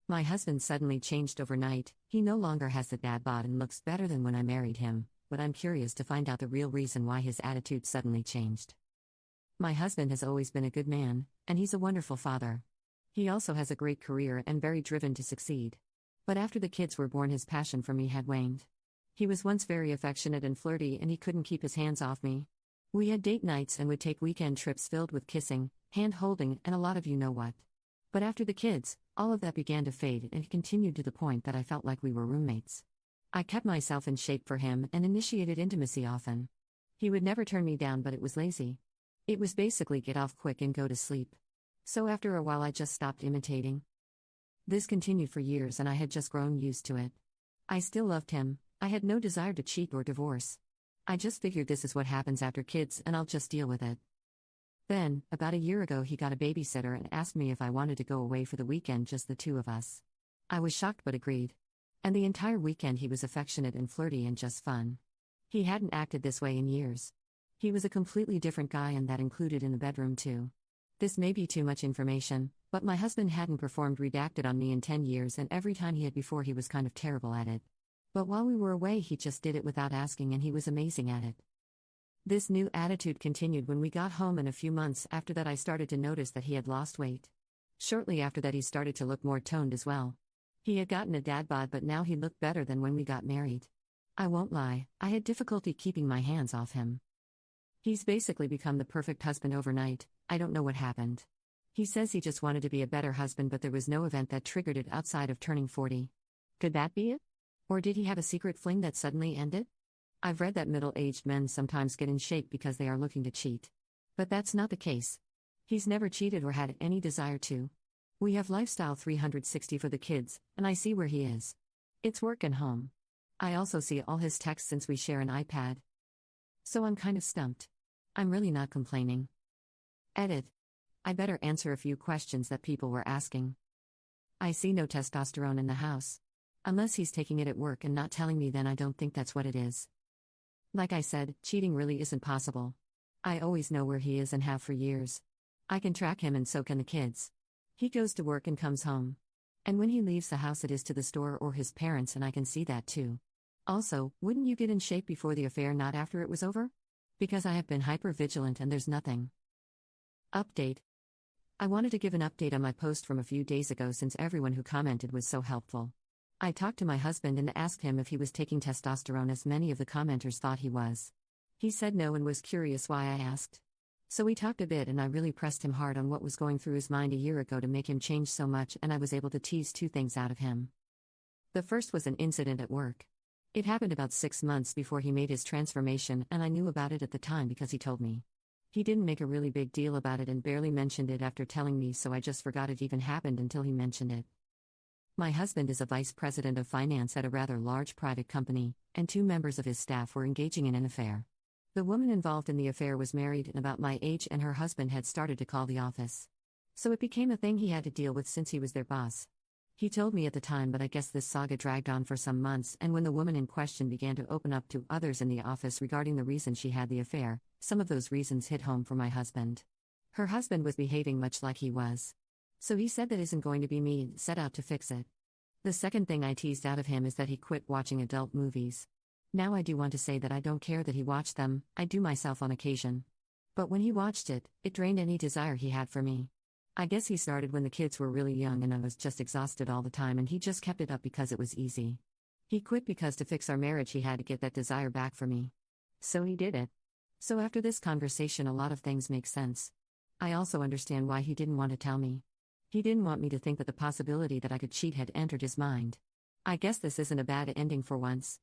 My husband suddenly changed overnight. He no longer has the dad bod and looks better than when I married him, but I'm curious to find out the real reason why his attitude suddenly changed. My husband has always been a good man, and he's a wonderful father. He also has a great career and very driven to succeed. But after the kids were born, his passion for me had waned. He was once very affectionate and flirty, and he couldn't keep his hands off me. We had date nights and would take weekend trips filled with kissing, hand-holding, and a lot of you know what. But after the kids, all of that began to fade, and it continued to the point that I felt like we were roommates. I kept myself in shape for him and initiated intimacy often. He would never turn me down, but it was lazy. It was basically get off quick and go to sleep. So after a while I just stopped imitating. This continued for years and I had just grown used to it. I still loved him, I had no desire to cheat or divorce. I just figured this is what happens after kids and I'll just deal with it. Then, about a year ago, he got a babysitter and asked me if I wanted to go away for the weekend, just the two of us. I was shocked but agreed. And the entire weekend he was affectionate and flirty and just fun. He hadn't acted this way in years. He was a completely different guy, and that included in the bedroom too. This may be too much information, but my husband hadn't performed redacted on me in 10 years, and every time he had before he was kind of terrible at it. But while we were away he just did it without asking, and he was amazing at it. This new attitude continued when we got home, and a few months after that I started to notice that he had lost weight. Shortly after that he started to look more toned as well. He had gotten a dad bod, but now he looked better than when we got married. I won't lie, I had difficulty keeping my hands off him. He's basically become the perfect husband overnight. I don't know what happened. He says he just wanted to be a better husband, but there was no event that triggered it outside of turning 40. Could that be it? Or did he have a secret fling that suddenly ended? I've read that middle-aged men sometimes get in shape because they are looking to cheat. But that's not the case. He's never cheated or had any desire to. We have lifestyle 360 for the kids, and I see where he is. It's work and home. I also see all his texts since we share an iPad. So I'm kind of stumped. I'm really not complaining. Edit. I better answer a few questions that people were asking. I see no testosterone in the house. Unless he's taking it at work and not telling me, then I don't think that's what it is. Like I said, cheating really isn't possible. I always know where he is and have for years. I can track him, and so can the kids. He goes to work and comes home. And when he leaves the house, it is to the store or his parents, and I can see that too. Also, wouldn't you get in shape before the affair, not after it was over? Because I have been hyper-vigilant and there's nothing. Update. I wanted to give an update on my post from a few days ago since everyone who commented was so helpful. I talked to my husband and asked him if he was taking testosterone, as many of the commenters thought he was. He said no and was curious why I asked. So we talked a bit, and I really pressed him hard on what was going through his mind a year ago to make him change so much, and I was able to tease two things out of him. The first was an incident at work. It happened about 6 months before he made his transformation, and I knew about it at the time because he told me. He didn't make a really big deal about it and barely mentioned it after telling me, so I just forgot it even happened until he mentioned it. My husband is a vice president of finance at a rather large private company, and 2 members of his staff were engaging in an affair. The woman involved in the affair was married and about my age, and her husband had started to call the office. So it became a thing he had to deal with since he was their boss. He told me at the time, but I guess this saga dragged on for some months, and when the woman in question began to open up to others in the office regarding the reason she had the affair, some of those reasons hit home for my husband. Her husband was behaving much like he was. So he said that isn't going to be me, and set out to fix it. The second thing I teased out of him is that he quit watching adult movies. Now I do want to say that I don't care that he watched them, I do myself on occasion. But when he watched it, it drained any desire he had for me. I guess he started when the kids were really young and I was just exhausted all the time, and he just kept it up because it was easy. He quit because to fix our marriage he had to get that desire back for me. So he did it. So after this conversation a lot of things make sense. I also understand why he didn't want to tell me. He didn't want me to think that the possibility that I could cheat had entered his mind. I guess this isn't a bad ending for once.